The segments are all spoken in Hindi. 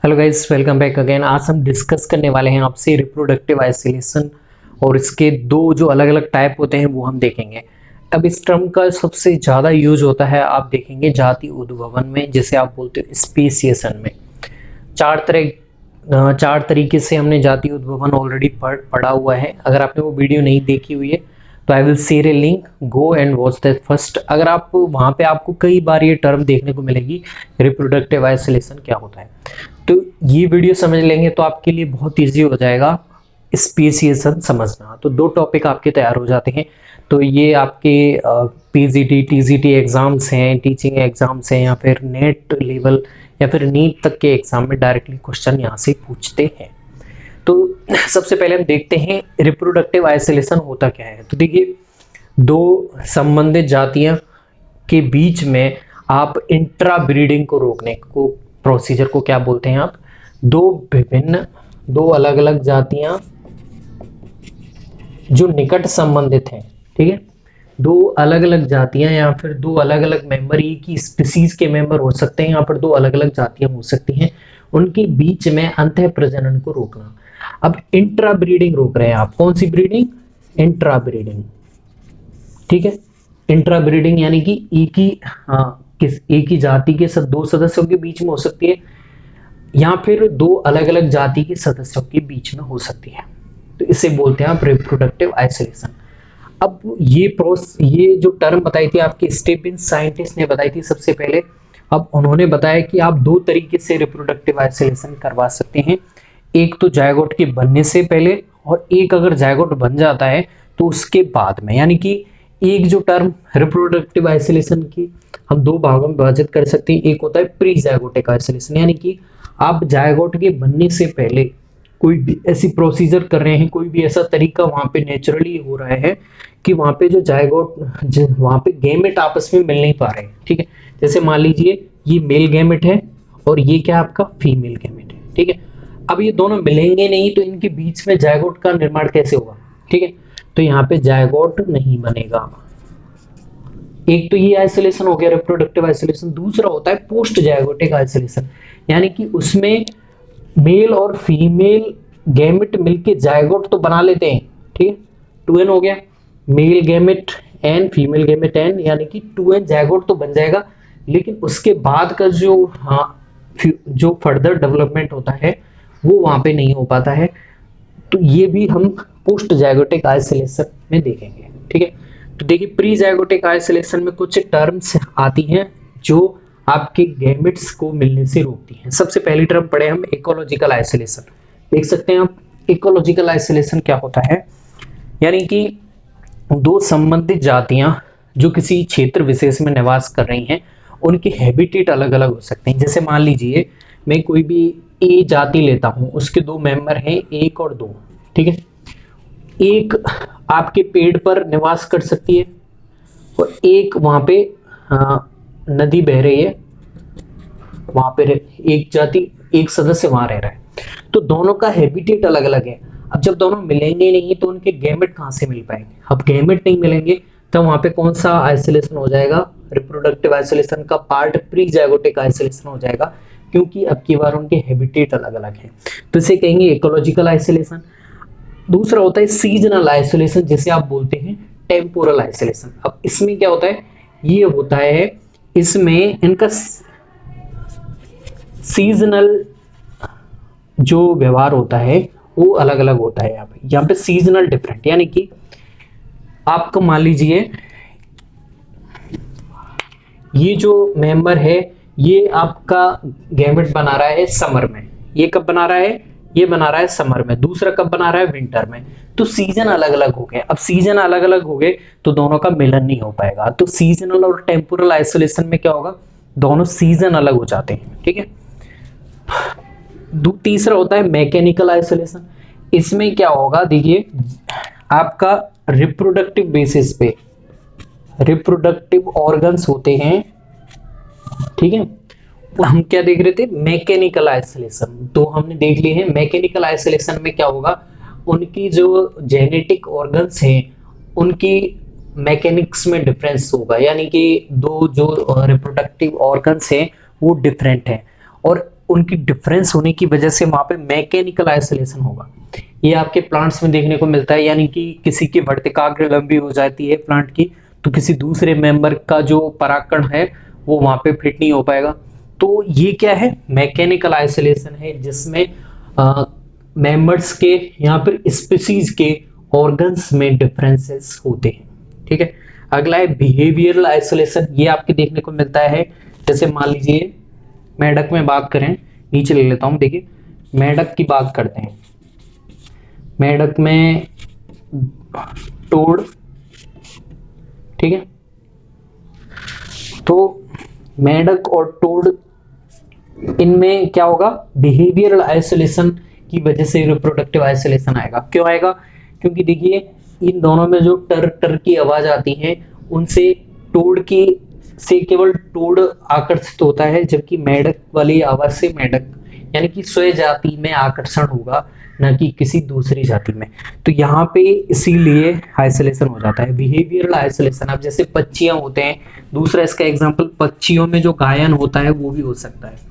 Hello guys, welcome back again. आज हम डिस्कस करने वाले हैं आपसे रिप्रोडक्टिव आइसोलेशन और इसके दो जो अलग अलग टाइप होते हैं वो हम देखेंगे। अब इस टर्म का सबसे ज़्यादा यूज होता है, आप देखेंगे, जाति उद्भवन में, जिसे आप बोलते हो स्पेसिएशन में। चार तरीके से हमने जाति उद्भवन ऑलरेडी पढ़ा हुआ है। अगर आपने वो वीडियो नहीं देखी हुई है तो I will share A link, go and watch that first. अगर आप वहाँ पे, आपको कई बार ये टर्म देखने को मिलेगी, रिप्रोडक्टिव आइसोलेशन क्या होता है। तो ये वीडियो समझ लेंगे तो आपके लिए बहुत इजी हो जाएगा स्पेसिएशन समझना। तो दो टॉपिक आपके तैयार हो जाते हैं। तो ये आपके पीजीटी टीजीटी एग्जाम्स हैं, टीचिंग एग्जाम्स हैं, या फिर नेट लेवल या फिर नीट तक के एग्जाम में डायरेक्टली क्वेश्चन यहाँ से पूछते हैं। तो सबसे पहले हम देखते हैं रिप्रोडक्टिव आइसोलेशन होता क्या है। तो देखिए, दो संबंधित जातियां के बीच में आप इंट्रा ब्रीडिंग को रोकने को प्रोसीजर को क्या बोलते हैं आप? दो अलग अलग जातियां जो निकट संबंधित हैं, ठीक है, दो अलग अलग जातियां या फिर दो अलग अलग मेंबर, एक ही स्पीसीज के मेंबर हो सकते हैं, यहाँ पर दो अलग अलग जातियां हो सकती हैं, उनके बीच में अंतः प्रजनन को रोकना। अब इंट्रा ब्रीडिंग रोक रहे हैं आप। कौन सी ब्रीडिंग? इंट्रा ब्रीडिंग, ठीक है। इंट्रा ब्रीडिंग यानी कि एक ही जाति के दो सदस्यों के बीच में हो सकती है, या फिर दो अलग अलग जाति के सदस्यों के बीच में हो सकती है। तो इसे बोलते हैं आप रिप्रोडक्टिव आइसोलेशन। अब ये जो टर्म बताई थी आपके स्टीफन साइंटिस्ट ने बताई थी सबसे पहले। अब उन्होंने बताया कि आप दो तरीके से रिप्रोडक्टिव आइसोलेशन करवा सकते हैं। एक तो जायगोट के बनने से पहले, और एक अगर जायगोट बन जाता है तो उसके बाद में। यानी कि एक जो टर्म रिप्रोडक्टिव आइसोलेशन की हम दो भागों में विभाजित कर सकते हैं। एक होता है प्री जायगोटिक आइसोलेशन, यानी कि आप जायगोट के बनने से पहले कोई भी ऐसी प्रोसीजर कर रहे हैं, कोई भी ऐसा तरीका वहां पे नेचुरली हो रहा है कि वहां पे जो जायगोट, वहां पे गैमेट आपस में मिल नहीं पा रहे हैं, ठीक है। जैसे मान लीजिए ये मेल गैमेट है और ये क्या आपका फीमेल गैमेट है, ठीक है। अब ये दोनों मिलेंगे नहीं तो इनके बीच में जायगोट का निर्माण कैसे होगा, ठीक है। तो यहाँ पे जायगोट नहीं बनेगा। एक तो ये आइसोलेशन हो गया रिप्रोडक्टिव आइसोलेशन। दूसरा होता है पोस्ट जायगोटिक आइसोलेशन, यानी कि उसमें मेल और फीमेल गैमेट मिलके जायगोट तो बना लेते हैं, ठीक है। 2n हो गया, male gamete n, female gamete n, यानी कि 2n जायगोट तो बन जाएगा। लेकिन उसके बाद का जो फर्दर डेवलपमेंट होता है वो वहां पे नहीं हो पाता है। तो ये भी हम पोस्ट जायगोटिक आइसोलेशन में देखेंगे, ठीक है। तो देखिए, प्री जायगोटिक आइसोलेशन में कुछ टर्म्स आती हैं जो आपके गैमेट्स को मिलने से रोकती हैं। सबसे पहली टर्म पढ़े हम इकोलॉजिकल आइसोलेशन। देख सकते हैं आप, इकोलॉजिकल आइसोलेशन क्या होता है? यानी कि दो संबंधित जातियां जो किसी क्षेत्र विशेष में निवास कर रही हैं, उनके हैबिटेट अलग अलग हो सकते हैं। जैसे मान लीजिए मैं कोई भी ए जाति लेता हूं, उसके दो मेंबर हैं, 1 और 2, ठीक है। एक आपके पेड़ पर निवास कर सकती है और एक वहां पे नदी बह रही है, वहां पे एक जाति, एक सदस्य वहां रह रहा है। तो दोनों का हैबिटेट अलग अलग है। अब जब दोनों मिलेंगे नहीं तो उनके गैमेट कहां से मिल पाएंगे? अब गैमेट नहीं मिलेंगे तो वहां पे कौन सा आइसोलेशन हो जाएगा? रिप्रोडक्टिव आइसोलेशन का पार्ट प्री जायगोटिक आइसोलेशन हो जाएगा, क्योंकि अब की बार उनके हैबिटेट अलग अलग है। तो इसे कहेंगे इकोलॉजिकल आइसोलेशन। दूसरा होता है सीजनल आइसोलेशन, जिसे आप बोलते हैं टेम्पोरल आइसोलेशन। अब इसमें क्या होता है? ये होता है, इसमें इनका सीजनल जो व्यवहार होता है वो अलग अलग होता है। यहाँ पे सीजनल डिफरेंट, यानी कि आपको मान लीजिए ये जो मेंबर है ये आपका गैमेट बना रहा है समर में। ये कब बना रहा है? ये बना रहा है समर में। दूसरा कब बना रहा है? विंटर में। तो सीजन अलग अलग हो गए। अब सीजन अलग अलग हो गए तो दोनों का मिलन नहीं हो पाएगा। तो सीजनल और टेम्पोरल आइसोलेशन में क्या होगा? दोनों सीजन अलग हो जाते हैं, ठीक है। तीसरा होता है मैकेनिकल आइसोलेशन। इसमें क्या होगा? देखिए, आपका रिप्रोडक्टिव बेसिस पे रिप्रोडक्टिव ऑर्गन्स होते हैं, ठीक है। हम क्या देख रहे थे? Mechanical isolation. तो हमने देख लिए हैं मैकेनिकल आइसोलेशन में क्या होगा, उनकी जो जेनेटिक ऑर्गन्स हैं उनकी मैकेनिक्स में डिफरेंस होगा, यानी कि दो जो रिप्रोडक्टिव ऑर्गन्स हैं वो डिफरेंट हैं और उनकी डिफरेंस होने की वजह से वहां पे मैकेनिकल आइसोलेशन होगा। ये आपके प्लांट्स में देखने को मिलता है, यानी कि किसी की वर्तिकाग्र लंबी हो जाती है प्लांट की, तो किसी दूसरे मेंबर का जो परागकण है वो वहां पे फिट नहीं हो पाएगा। तो ये क्या है, मैकेनिकल आइसोलेशन है, जिसमें मेंबर्स के यहाँ पर स्पीसीज के ऑर्गन्स में डिफरेंसेस होते हैं। ठीक है, अगला है बिहेवियरल आइसोलेशन। ये आपके देखने को मिलता है, जैसे मान लीजिए मेढक में बात करें, नीचे ले लेता हूं, देखिए मेढक की बात करते हैं। मेढक में टोड, ठीक है, तो मेढक और टोड, इनमें क्या होगा, बिहेवियरल आइसोलेशन की वजह से रिप्रोडक्टिव आइसोलेशन आएगा। क्यों आएगा, क्योंकि देखिए इन दोनों में जो टर टर की आवाज आती है उनसे टोड की से केवल टोड आकर्षित होता है, जबकि मेढक वाली आवाज से मेढक यानी कि स्वयं जाति में आकर्षण होगा, न कि किसी दूसरी जाति में। तो यहाँ पे इसीलिए आइसोलेशन हो जाता है, बिहेवियरल आइसोलेशन। अब जैसे पक्षियां होते हैं, दूसरा इसका एग्जांपल, पक्षियों में जो गायन होता है वो भी हो सकता है,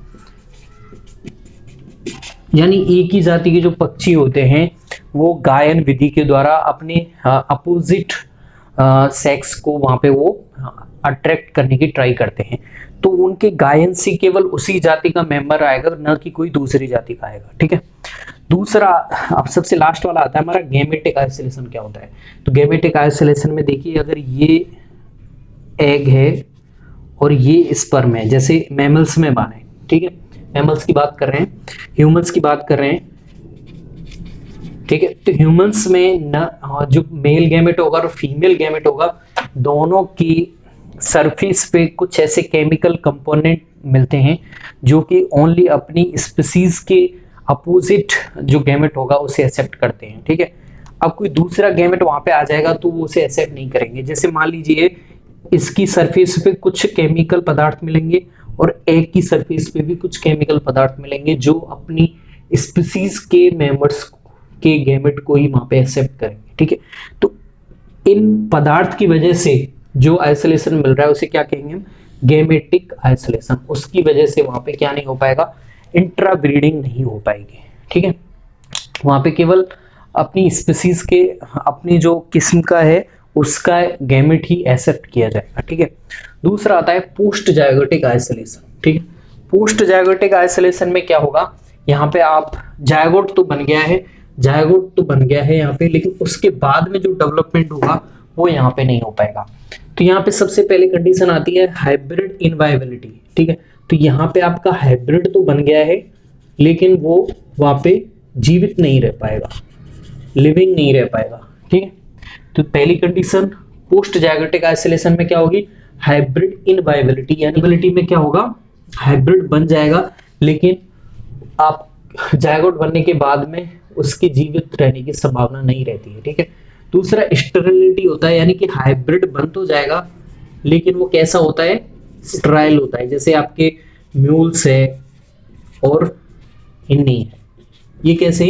यानी एक ही जाति के जो पक्षी होते हैं वो गायन विधि के द्वारा अपने अपोजिट सेक्स को वहां पे वो अट्रैक्ट करने की ट्राई करते हैं, तो उनके गायन से केवल उसी जाति का मेंबर आएगा, न कि कोई दूसरी जाति का आएगा। ठीक है, दूसरा, अब सबसे लास्ट वाला आता है हमारा गैमेटिक आइसोलेशन। क्या होता है, तो गैमेटिक आइसोलेशन में देखिए, अगर ये एग है और ये स्पर्म है, जैसे मैमल्स में माने, ठीक है, मैमल्स की बात कर रहे हैं, ह्यूमंस की बात कर रहे हैं, ठीक है, तो ह्यूमंस में न जो मेल गैमेट होगा और फीमेल गैमेट होगा, दोनों की सरफेस पे कुछ ऐसे केमिकल कंपोनेंट मिलते हैं जो कि ओनली अपनी स्पीसीज के अपोजिट जो गैमेट होगा उसे एक्सेप्ट करते हैं। ठीक है, अब कोई दूसरा गैमेट वहां पे आ जाएगा तो वो उसे एक्सेप्ट नहीं करेंगे। जैसे मान लीजिए इसकी सरफेस पे कुछ केमिकल पदार्थ मिलेंगे और एग की सरफेस पे भी कुछ केमिकल पदार्थ मिलेंगे जो अपनी स्पीसीज के मेंबर्स के गैमेट को ही वहां पे एक्सेप्ट करेंगे। ठीक है, तो इन पदार्थ की वजह से जो आइसोलेशन मिल रहा है उसे क्या कहेंगे हम, गैमेटिक आइसोलेशन। उसकी वजह से वहां पे क्या नहीं हो पाएगा, इंट्रा ब्रीडिंग नहीं हो पाएगी। ठीक है, वहां पे केवल अपनी स्पीसीज के, अपनी जो किस्म का है उसका गैमेट ही एक्सेप्ट किया जाएगा। ठीक है, दूसरा आता है पोस्ट जायगोटिक आइसोलेशन। ठीक है, पोस्ट जायगोटिक आइसोलेशन में क्या होगा, यहाँ पे आप जायगोट तो बन गया है, जायगोट तो बन गया है यहाँ पे, लेकिन उसके बाद में जो डेवलपमेंट होगा वो यहाँ पे नहीं हो पाएगा। तो यहाँ पे सबसे पहले कंडीशन आती है हाइब्रिड इनवायबिलिटी। ठीक है, तो यहाँ पे आपका हाइब्रिड तो बन गया है लेकिन वो वहां पे जीवित नहीं रह पाएगा, लिविंग नहीं रह पाएगा। ठीक है, तो पहली कंडीशन पोस्ट जायगोटिक आइसोलेशन में क्या होगी, हाइब्रिड इनवायबिलिटी, यानी एबिलिटी में क्या होगा, हाइब्रिड बन जाएगा लेकिन आप जायगोट बनने के बाद में उसकी जीवित रहने की संभावना नहीं रहती है। ठीक है, दूसरा स्टेरिलिटी होता है, यानी कि हाइब्रिड बन तो जाएगा लेकिन वो कैसा होता है, स्टेराइल होता है। जैसे आपके म्यूल्स है और हिन्नी है, ये कैसे,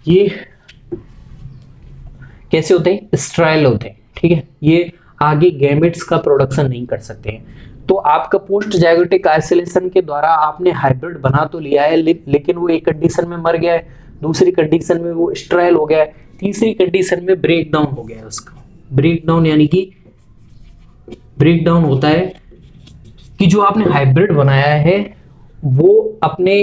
ये कैसे होते हैं, स्टेराइल होते हैं। ठीक है, ये आगे गैमेट्स का प्रोडक्शन नहीं कर सकते हैं। तो आपका पोस्ट जायगोटिक आइसोलेशन के द्वारा आपने हाइब्रिड बना तो लिया है लेकिन वो एक कंडीशन में मर गया है, दूसरी कंडीशन में वो स्टेराइल हो गया है, तीसरी कंडीशन में ब्रेक डाउन हो गया है उसका। ब्रेक डाउन यानी कि ब्रेक डाउन होता है कि जो आपने हाइब्रिड बनाया है वो अपने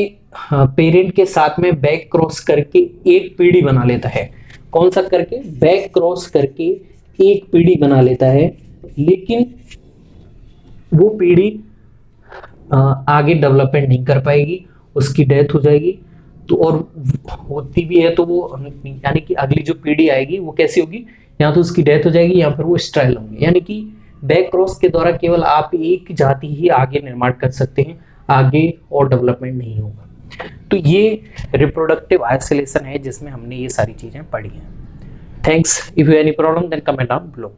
पेरेंट के साथ में बैक क्रॉस करके एक पीढ़ी बना लेता है। कौन सा करके, बैक क्रॉस करके एक पीढ़ी बना लेता है, लेकिन वो पीढ़ी आगे डेवलपमेंट नहीं कर पाएगी, उसकी डेथ हो जाएगी। तो और होती भी है तो वो यानी कि अगली जो पीढ़ी आएगी वो कैसी होगी, या तो उसकी डेथ हो जाएगी या फिर वो स्टेराइल होंगे। यानी कि बैक क्रॉस के द्वारा केवल आप एक जाति ही आगे निर्माण कर सकते हैं, आगे और डेवलपमेंट नहीं होगा। तो ये रिप्रोडक्टिव आइसोलेशन है जिसमें हमने ये सारी चीजें पढ़ी हैं। Thanks. If you any problem then comment down below.